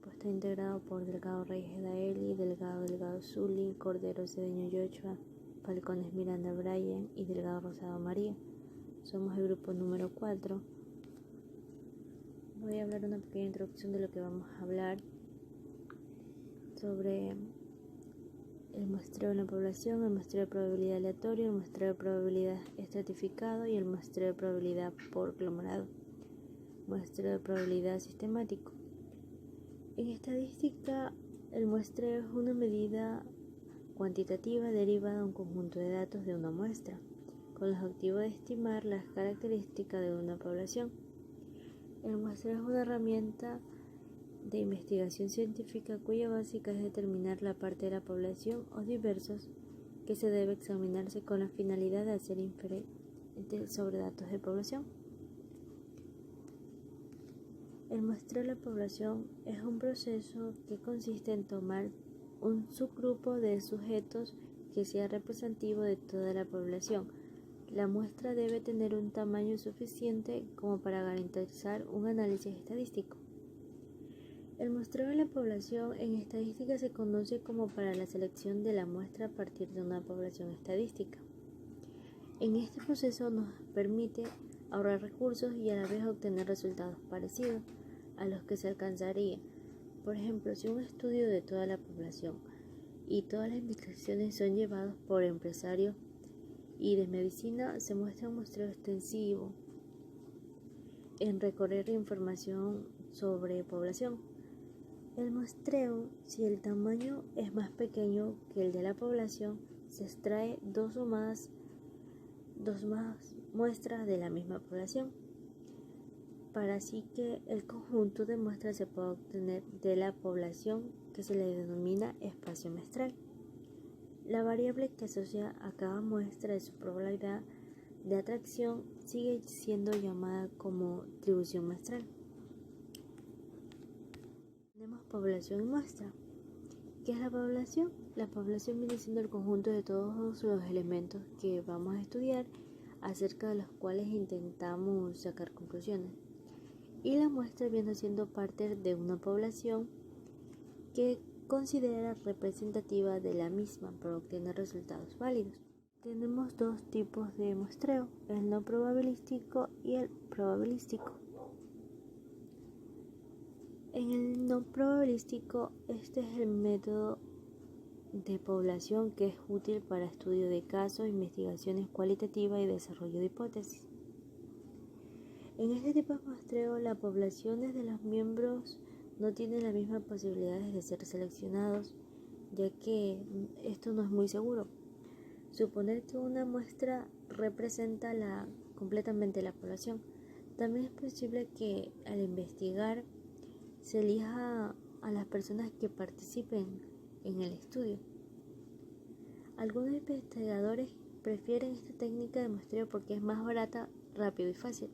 equipo está integrado por Delgado Reyes Daeli, Delgado Zuli, Cordero Cedeño Yochoa, Falcones Miranda Brian y Delgado Rosado María. Somos el grupo número 4. Voy a hablar una pequeña introducción de lo que vamos a hablar sobre el muestreo en la población, el muestreo de probabilidad aleatorio, el muestreo de probabilidad estratificado y el muestreo de probabilidad por aglomerado, muestreo de probabilidad sistemático. En estadística, el muestreo es una medida cuantitativa derivada de un conjunto de datos de una muestra, con el objetivo de estimar las características de una población. El muestreo es una herramienta de investigación científica cuya básica es determinar la parte de la población o diversos que se debe examinarse con la finalidad de hacer inferencias sobre datos de población. El muestreo de la población es un proceso que consiste en tomar un subgrupo de sujetos que sea representativo de toda la población. La muestra debe tener un tamaño suficiente como para garantizar un análisis estadístico. El muestreo de la población en estadística se conoce como para la selección de la muestra a partir de una población estadística. En este proceso nos permite ahorrar recursos y a la vez obtener resultados parecidos a los que se alcanzaría. Por ejemplo, si un estudio de toda la población y todas las investigaciones son llevados por empresarios y de medicina, se muestra un muestreo extensivo en recorrer información sobre población. El muestreo, si el tamaño es más pequeño que el de la población, se extrae dos más muestras de la misma población, para así que el conjunto de muestras se pueda obtener de la población, que se le denomina espacio muestral. La variable que asocia a cada muestra de su probabilidad de atracción sigue siendo llamada como distribución muestral. Tenemos población y muestra. ¿Qué es la población? La población viene siendo el conjunto de todos los elementos que vamos a estudiar, acerca de los cuales intentamos sacar conclusiones. Y la muestra viene siendo parte de una población que considera representativa de la misma para obtener resultados válidos. Tenemos dos tipos de muestreo, el no probabilístico y el probabilístico. En el no probabilístico, este es el método de población que es útil para estudio de casos, investigaciones cualitativas y desarrollo de hipótesis. En este tipo de muestreo, las poblaciones de los miembros no tienen las mismas posibilidades de ser seleccionados, ya que esto no es muy seguro. Suponer que una muestra representa completamente la población. También es posible que al investigar se elija a las personas que participen en el estudio. Algunos investigadores prefieren esta técnica de muestreo porque es más barata, rápido y fácil.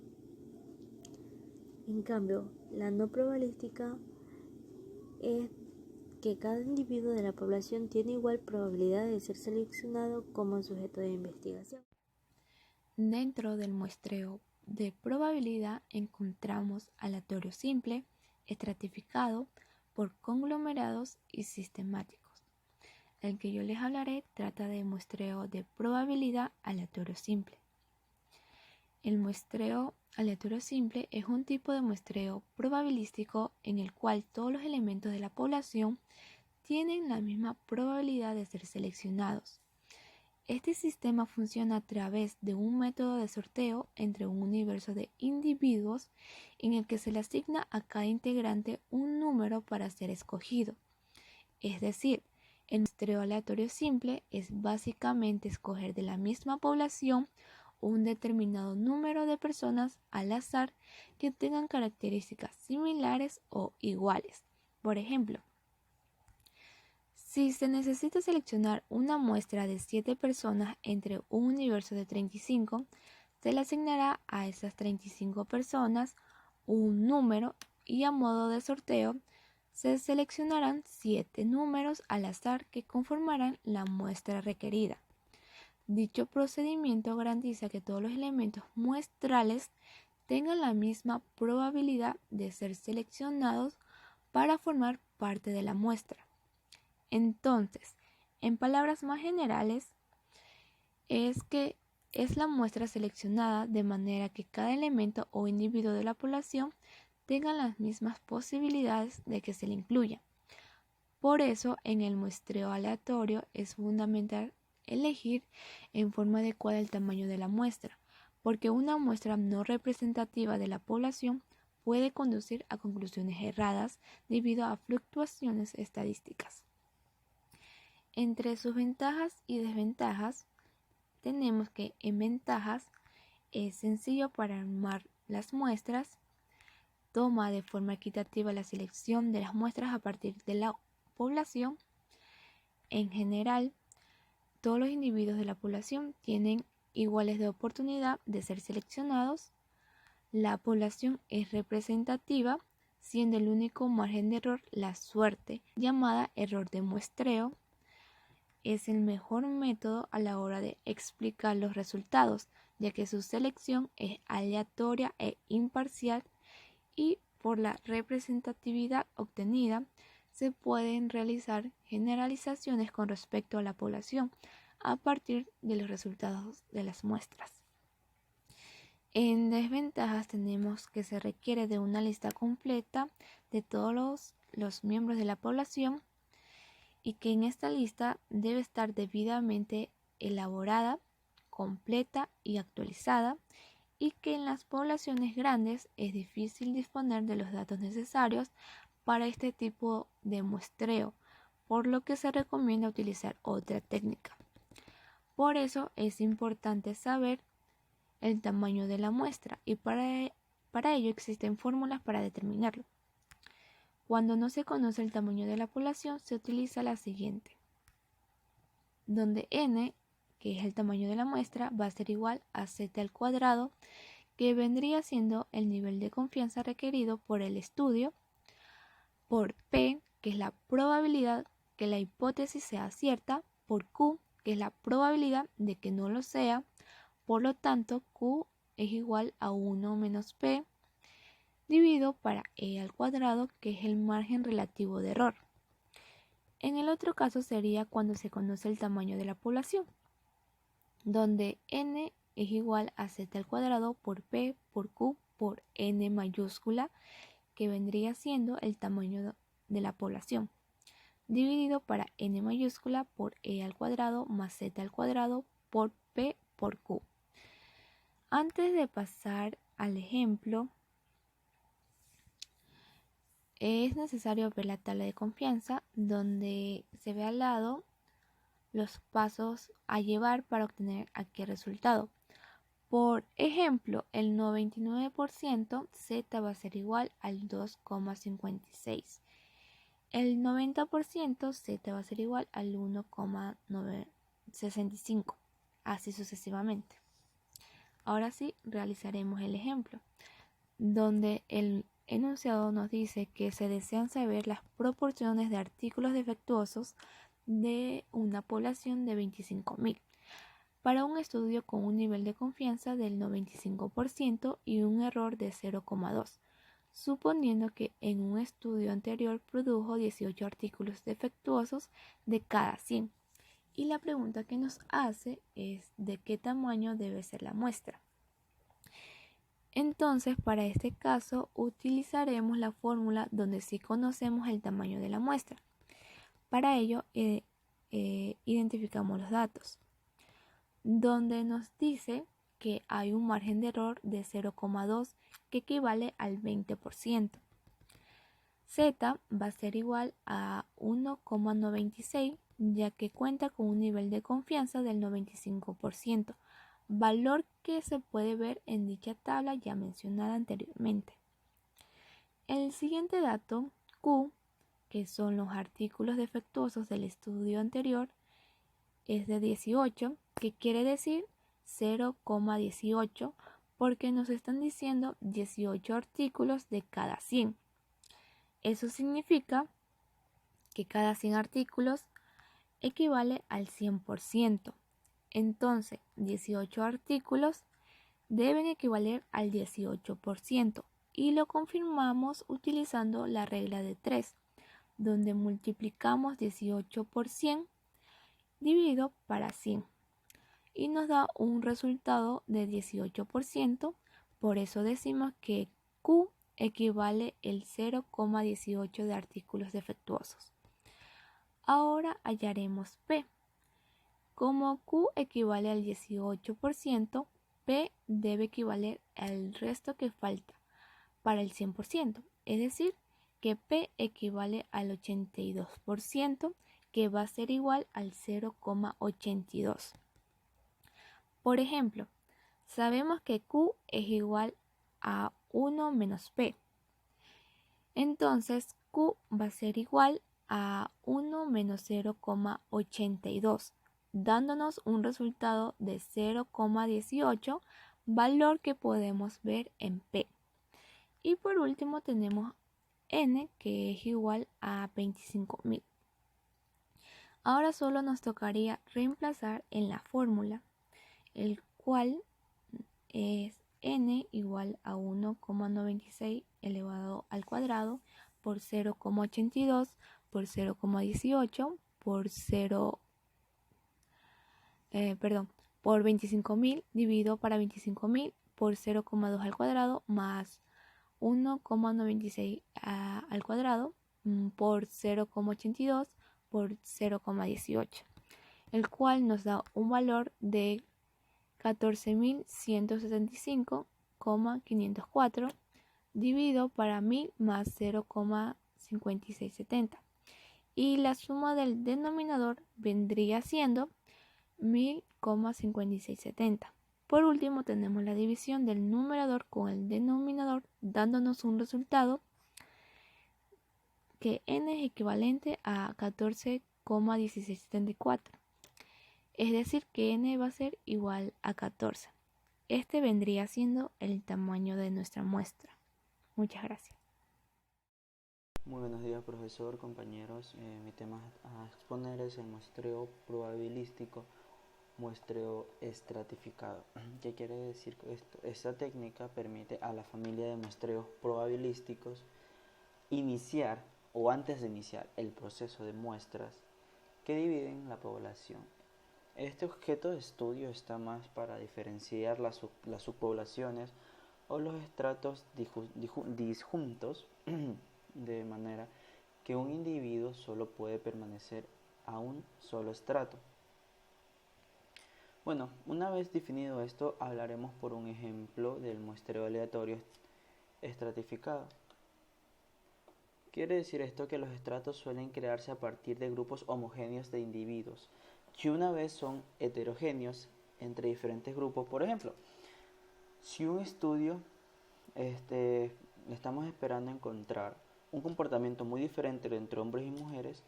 En cambio, la no probabilística es que cada individuo de la población tiene igual probabilidad de ser seleccionado como sujeto de investigación. Dentro del muestreo de probabilidad encontramos aleatorio simple, estratificado, por conglomerados y sistemáticos. El que yo les hablaré trata de muestreo de probabilidad aleatorio simple. El muestreo aleatorio simple es un tipo de muestreo probabilístico en el cual todos los elementos de la población tienen la misma probabilidad de ser seleccionados. Este sistema funciona a través de un método de sorteo entre un universo de individuos en el que se le asigna a cada integrante un número para ser escogido. Es decir, el muestreo aleatorio simple es básicamente escoger de la misma población un determinado número de personas al azar que tengan características similares o iguales. Por ejemplo, si se necesita seleccionar una muestra de 7 personas entre un universo de 35, se le asignará a esas 35 personas un número y a modo de sorteo se seleccionarán 7 números al azar que conformarán la muestra requerida. Dicho procedimiento garantiza que todos los elementos muestrales tengan la misma probabilidad de ser seleccionados para formar parte de la muestra. Entonces, en palabras más generales, es que es la muestra seleccionada de manera que cada elemento o individuo de la población tenga las mismas posibilidades de que se le incluya. Por eso, en el muestreo aleatorio es fundamental elegir en forma adecuada el tamaño de la muestra, porque una muestra no representativa de la población puede conducir a conclusiones erradas debido a fluctuaciones estadísticas. Entre sus ventajas y desventajas, tenemos que en ventajas es sencillo para armar las muestras, toma de forma equitativa la selección de las muestras a partir de la población. En general, todos los individuos de la población tienen iguales de oportunidad de ser seleccionados. La población es representativa, siendo el único margen de error la suerte, llamada error de muestreo. Es el mejor método a la hora de explicar los resultados, ya que su selección es aleatoria e imparcial, y por la representatividad obtenida se pueden realizar generalizaciones con respecto a la población a partir de los resultados de las muestras. En desventajas tenemos que se requiere de una lista completa de todos los miembros de la población, y que en esta lista debe estar debidamente elaborada, completa y actualizada, y que en las poblaciones grandes es difícil disponer de los datos necesarios para este tipo de muestreo, por lo que se recomienda utilizar otra técnica. Por eso es importante saber el tamaño de la muestra, y para ello existen fórmulas para determinarlo. Cuando no se conoce el tamaño de la población, se utiliza la siguiente, donde n, que es el tamaño de la muestra, va a ser igual a z al cuadrado, que vendría siendo el nivel de confianza requerido por el estudio, por p, que es la probabilidad que la hipótesis sea cierta, por q, que es la probabilidad de que no lo sea. Por lo tanto, q es igual a 1 menos p, dividido para e al cuadrado, que es el margen relativo de error. En el otro caso sería cuando se conoce el tamaño de la población, donde n es igual a z al cuadrado por p por q por n mayúscula, que vendría siendo el tamaño de la población, dividido para n mayúscula por e al cuadrado más z al cuadrado por p por q. Antes de pasar al ejemplo, es necesario ver la tabla de confianza, donde se ve al lado los pasos a llevar para obtener aquel resultado. Por ejemplo, el 99% z va a ser igual al 2,56. El 90% z va a ser igual al 1,965, así sucesivamente. Ahora sí, realizaremos el ejemplo, donde el enunciado nos dice que se desean saber las proporciones de artículos defectuosos de una población de 25.000 para un estudio con un nivel de confianza del 95% y un error de 0,2, suponiendo que en un estudio anterior produjo 18 artículos defectuosos de cada 100. Y la pregunta que nos hace es de qué tamaño debe ser la muestra. Entonces, para este caso utilizaremos la fórmula donde sí conocemos el tamaño de la muestra. Para ello identificamos los datos, donde nos dice que hay un margen de error de 0,2 que equivale al 20%. Z va a ser igual a 1,96, ya que cuenta con un nivel de confianza del 95%, valor que se puede ver en dicha tabla ya mencionada anteriormente. El siguiente dato, Q, que son los artículos defectuosos del estudio anterior, es de 18, que quiere decir 0,18, porque nos están diciendo 18 artículos de cada 100. Eso significa que cada 100 artículos equivale al 100%. Entonces, 18 artículos deben equivaler al 18%. y lo confirmamos utilizando la regla de 3, donde multiplicamos 18 por 100 dividido para 100 y nos da un resultado de 18%, por eso decimos que Q equivale el 0,18 de artículos defectuosos. Ahora hallaremos P. Como Q equivale al 18%, P debe equivaler al resto que falta para el 100%, es decir, que P equivale al 82%, que va a ser igual al 0,82. Por ejemplo, sabemos que Q es igual a 1 menos P. Entonces, Q va a ser igual a 1 menos 0,82, dándonos un resultado de 0,18, valor que podemos ver en P. Y por último tenemos N, que es igual a 25.000. Ahora solo nos tocaría reemplazar en la fórmula, el cual es N igual a 1,96 elevado al cuadrado por 0,82 por 0,18 por 25.000 dividido para 25.000 por 0,2 al cuadrado más 1,96 al cuadrado por 0,82 por 0,18, el cual nos da un valor de 14.175,504 dividido para 1000 más 0,5670. Y la suma del denominador vendría siendo 1000,5670. Por último tenemos la división del numerador con el denominador, dándonos un resultado que n es equivalente a 14,1674. Es decir, que n va a ser igual a 14. Este vendría siendo el tamaño de nuestra muestra. Muchas gracias. Muy buenos días, profesor, compañeros. Mi tema a exponer es el muestreo probabilístico, muestreo estratificado. ¿Qué quiere decir esto? Esta técnica permite a la familia de muestreos probabilísticos iniciar o antes de iniciar el proceso de muestras que dividen la población. Este objeto de estudio está más para diferenciar las subpoblaciones o los estratos disjuntos de manera que un individuo solo puede permanecer a un solo estrato. Bueno, una vez definido esto, hablaremos por un ejemplo del muestreo aleatorio estratificado. Quiere decir esto que los estratos suelen crearse a partir de grupos homogéneos de individuos, que una vez son heterogéneos entre diferentes grupos. Por ejemplo, si un estudio estamos esperando encontrar un comportamiento muy diferente entre hombres y mujeres,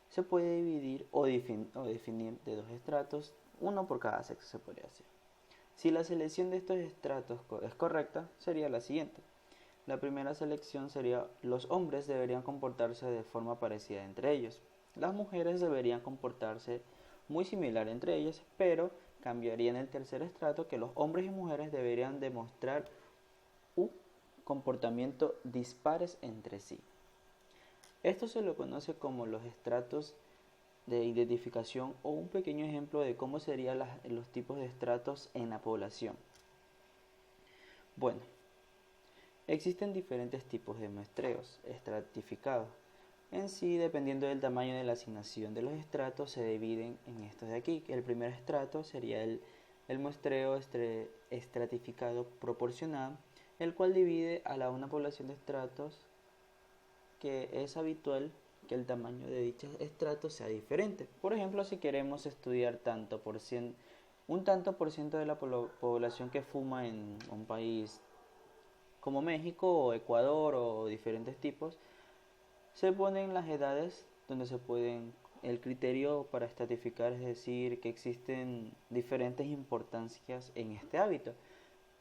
se puede dividir o definir de dos estratos, uno por cada sexo se podría hacer. Si la selección de estos estratos es correcta, sería la siguiente. La primera selección sería: los hombres deberían comportarse de forma parecida entre ellos. Las mujeres deberían comportarse muy similar entre ellas, pero cambiaría en el tercer estrato que los hombres y mujeres deberían demostrar un comportamiento dispares entre sí. Esto se lo conoce como los estratos de identificación, o un pequeño ejemplo de cómo serían los tipos de estratos en la población. Bueno, existen diferentes tipos de muestreos estratificados. En sí, dependiendo del tamaño de la asignación de los estratos, se dividen en estos de aquí. El primer estrato sería el muestreo estratificado proporcional, el cual divide a una población de estratos que es habitual que el tamaño de dichos estratos sea diferente. Por ejemplo, si queremos estudiar un tanto por ciento de la población que fuma en un país como México o Ecuador o diferentes tipos, se ponen las edades donde el criterio para estratificar es decir que existen diferentes importancias en este hábito,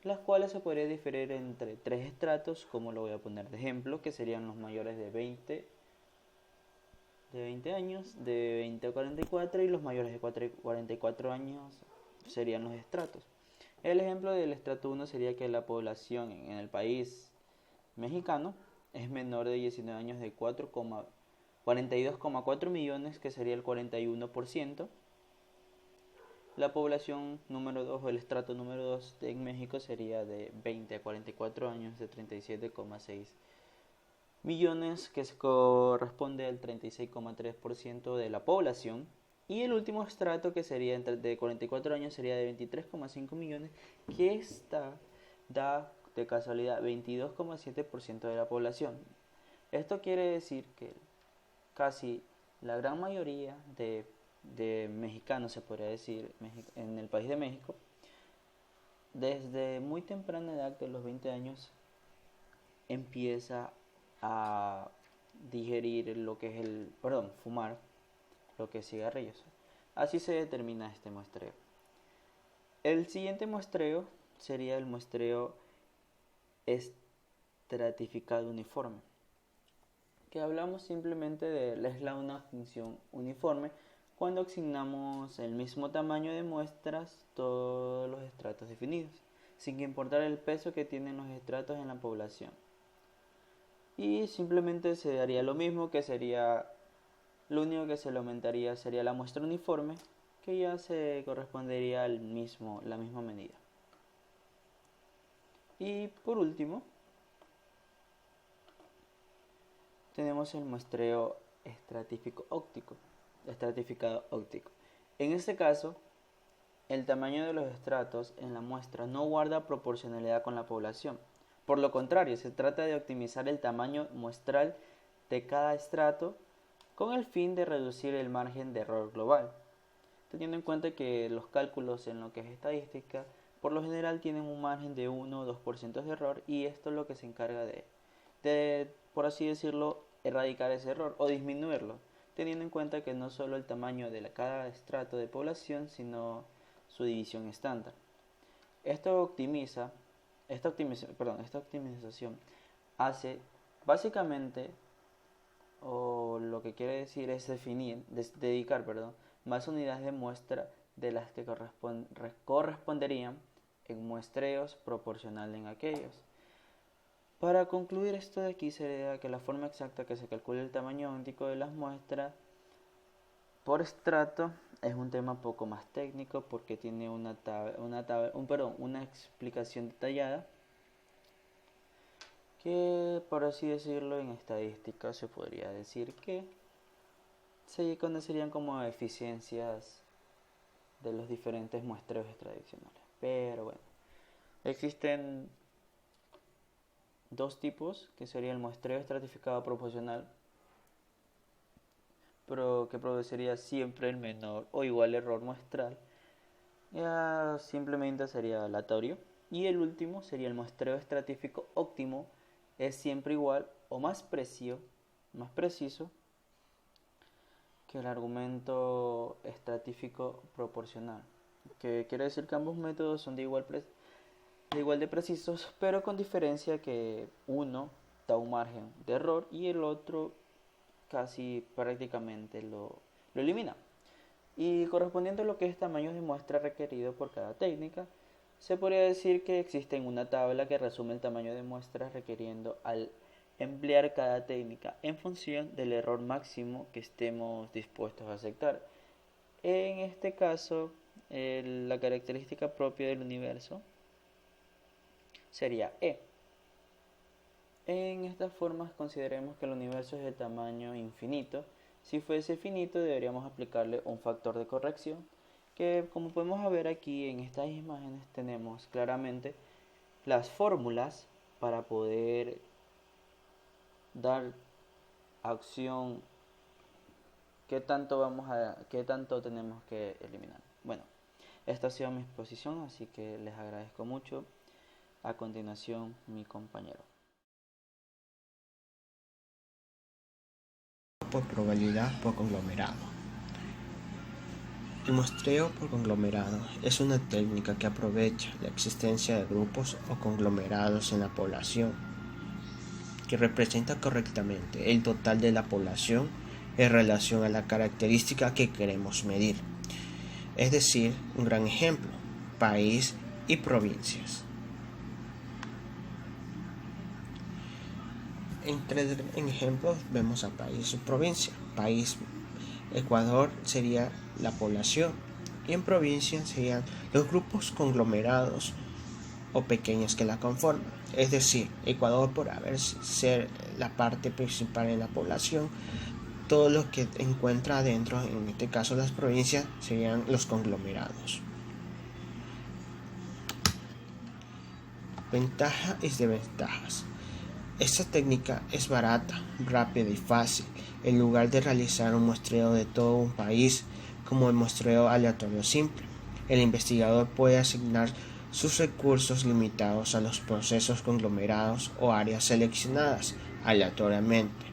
las cuales se podría diferir entre tres estratos, como lo voy a poner de ejemplo, que serían los mayores de 20 años, de 20 a 44, y los mayores de 44 años serían los estratos. El ejemplo del estrato 1 sería que la población en el país mexicano es menor de 19 años de 42,4 millones, que sería el 41%. La población número 2 o el estrato número 2 en México sería de 20 a 44 años de 37,6 millones, que se corresponde al 36,3% de la población. Y el último estrato, que sería de 44 años, sería de 23,5 millones, que da de casualidad 22,7% de la población. Esto quiere decir que casi la gran mayoría de mexicanos, se podría decir, en el país de México, desde muy temprana edad, de los 20 años, empieza a digerir fumar lo que es cigarrillos. Así se determina este muestreo. El siguiente muestreo sería el muestreo estratificado uniforme, que hablamos simplemente de una función uniforme cuando asignamos el mismo tamaño de muestras todos los estratos definidos, sin importar el peso que tienen los estratos en la población. Y simplemente se daría lo mismo, que sería lo único que se le aumentaría sería la muestra uniforme, que ya se correspondería la misma medida. Y por último, tenemos el muestreo estratificado óptico. En este caso, el tamaño de los estratos en la muestra no guarda proporcionalidad con la población. Por lo contrario, se trata de optimizar el tamaño muestral de cada estrato con el fin de reducir el margen de error global, teniendo en cuenta que los cálculos en lo que es estadística por lo general tienen un margen de 1 o 2% de error, y esto es lo que se encarga de, por así decirlo, erradicar ese error o disminuirlo, teniendo en cuenta que no solo el tamaño de cada estrato de población, sino su división estándar. Esta optimización hace básicamente, o lo que quiere decir es dedicar más unidades de muestra de las que corresponderían en muestreos proporcional en aquellos. Para concluir esto de aquí, sería que la forma exacta que se calcula el tamaño óptico de las muestras por estrato es un tema poco más técnico, porque tiene una explicación detallada que, por así decirlo, en estadística se podría decir que se conocerían como eficiencias de los diferentes muestreos tradicionales. Pero bueno, existen dos tipos, que sería el muestreo estratificado proporcional, pero que produciría siempre el menor o igual error muestral, ya simplemente sería aleatorio. Y el último sería el muestreo estratífico óptimo, es siempre igual o más preciso que el argumento estratífico proporcional, que quiere decir que ambos métodos son igual de precisos, pero con diferencia que uno da un margen de error y el otro casi prácticamente lo elimina. Y correspondiente a lo que es tamaño de muestra requerido por cada técnica, se podría decir que existe una tabla que resume el tamaño de muestras requiriendo al emplear cada técnica en función del error máximo que estemos dispuestos a aceptar. En este caso, la característica propia del universo sería E. En estas formas, consideremos que el universo es de tamaño infinito. Si fuese finito, deberíamos aplicarle un factor de corrección, que, como podemos ver aquí en estas imágenes, tenemos claramente las fórmulas para poder dar acción qué tanto tenemos que eliminar. Bueno, esta ha sido mi exposición, así que les agradezco mucho. A continuación, mi compañero. Por probabilidad por conglomerado. El muestreo por conglomerado es una técnica que aprovecha la existencia de grupos o conglomerados en la población, que representa correctamente el total de la población en relación a la característica que queremos medir. Es decir, un gran ejemplo, país y provincias. En ejemplos vemos a país y provincia. País, Ecuador sería la población y en provincia serían los grupos conglomerados o pequeños que la conforman. Es decir, Ecuador por ser la parte principal en la población, todo lo que encuentra adentro, en este caso las provincias, serían los conglomerados. Ventajas y desventajas. Esta técnica es barata, rápida y fácil. En lugar de realizar un muestreo de todo un país, como el muestreo aleatorio simple, el investigador puede asignar sus recursos limitados a los procesos conglomerados o áreas seleccionadas aleatoriamente.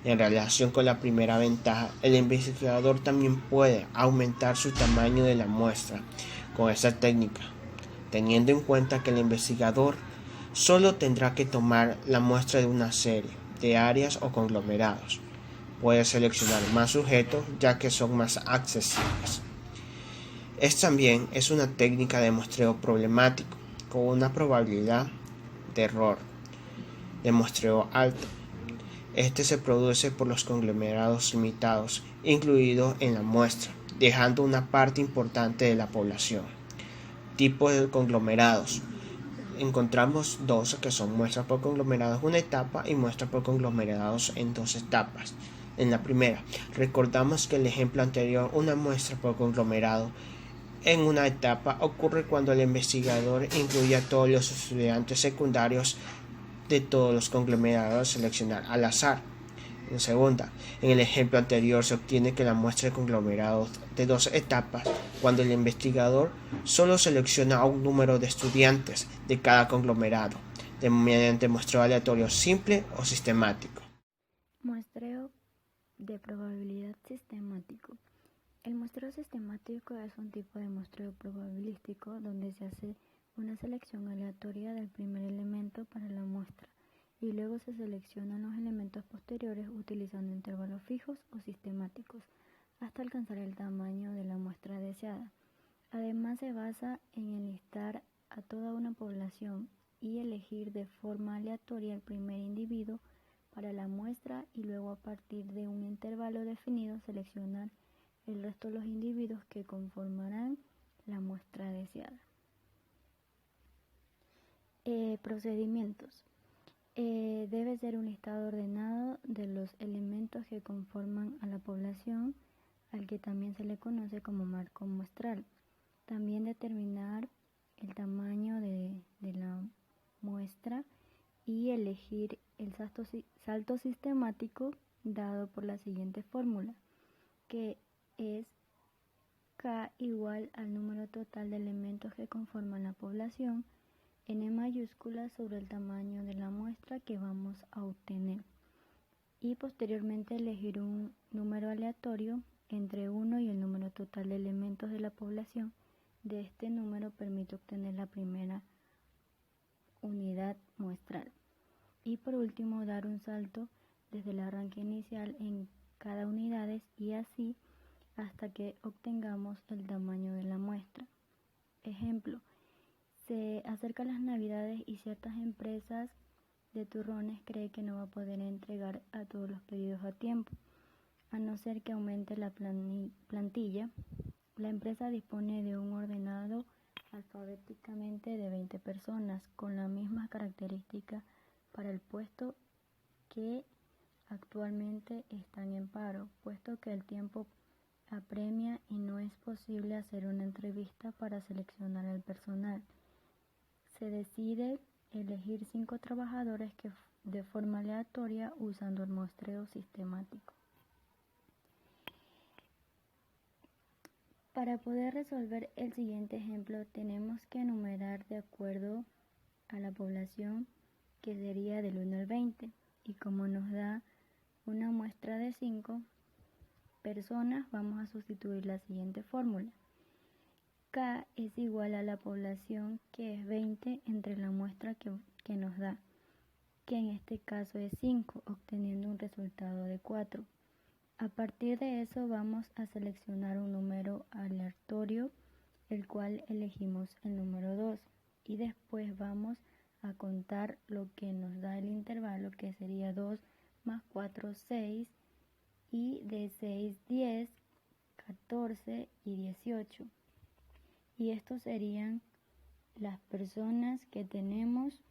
En relación con la primera ventaja, el investigador también puede aumentar su tamaño de la muestra con esta técnica, teniendo en cuenta que el investigador solo tendrá que tomar la muestra de una serie de áreas o conglomerados. Puede seleccionar más sujetos ya que son más accesibles. También es una técnica de muestreo problemático con una probabilidad de error de muestreo alta. Este se produce por los conglomerados limitados incluidos en la muestra, dejando una parte importante de la población. Tipos de conglomerados. Encontramos dos que son muestras por conglomerados en una etapa y muestras por conglomerados en dos etapas. En la primera, recordamos que el ejemplo anterior, una muestra por conglomerado en una etapa ocurre cuando el investigador incluye a todos los estudiantes secundarios de todos los conglomerados a seleccionar al azar. En segunda, en el ejemplo anterior se obtiene que la muestra de conglomerados de dos etapas cuando el investigador solo selecciona a un número de estudiantes de cada conglomerado, mediante muestreo aleatorio simple o sistemático. Muestreo de probabilidad sistemático. El muestreo sistemático es un tipo de muestreo probabilístico donde se hace una selección aleatoria del primer elemento para la muestra y luego se seleccionan los elementos posteriores utilizando intervalos fijos o sistemáticos hasta alcanzar el tamaño de la muestra deseada. Además se basa en enlistar a toda una población y elegir de forma aleatoria el primer individuo para la muestra y luego a partir de un intervalo definido seleccionar el resto de los individuos que conformarán la muestra deseada. Procedimientos. Debe ser un listado ordenado de los elementos que conforman a la población, al que también se le conoce como marco muestral. También determinar el tamaño de la muestra y elegir el salto sistemático dado por la siguiente fórmula, que es K igual al número total de elementos que conforman la población, N mayúscula sobre el tamaño de la muestra que vamos a obtener, y posteriormente elegir un número aleatorio entre 1 y el número total de elementos de la población. De este número permite obtener la primera unidad muestral. Y por último, dar un salto desde el arranque inicial en cada unidad y así hasta que obtengamos el tamaño de la muestra. Ejemplo, se acercan las navidades y ciertas empresas de turrones creen que no va a poder entregar a todos los pedidos a tiempo. A no ser que aumente la plantilla, la empresa dispone de un ordenado alfabéticamente de 20 personas con las mismas características para el puesto que actualmente están en paro, puesto que el tiempo apremia y no es posible hacer una entrevista para seleccionar al personal. Se decide elegir 5 trabajadores que de forma aleatoria usando el muestreo sistemático. Para poder resolver el siguiente ejemplo tenemos que enumerar de acuerdo a la población, que sería del 1 al 20, y como nos da una muestra de 5 personas, vamos a sustituir la siguiente fórmula. K es igual a la población, que es 20 entre la muestra que nos da, que en este caso es 5, obteniendo un resultado de 4. A partir de eso vamos a seleccionar un número aleatorio, el cual elegimos el número 2, y después vamos a contar lo que nos da el intervalo, que sería 2 más 4, 6, y de 6, 10, 14 y 18. Y estos serían las personas que tenemos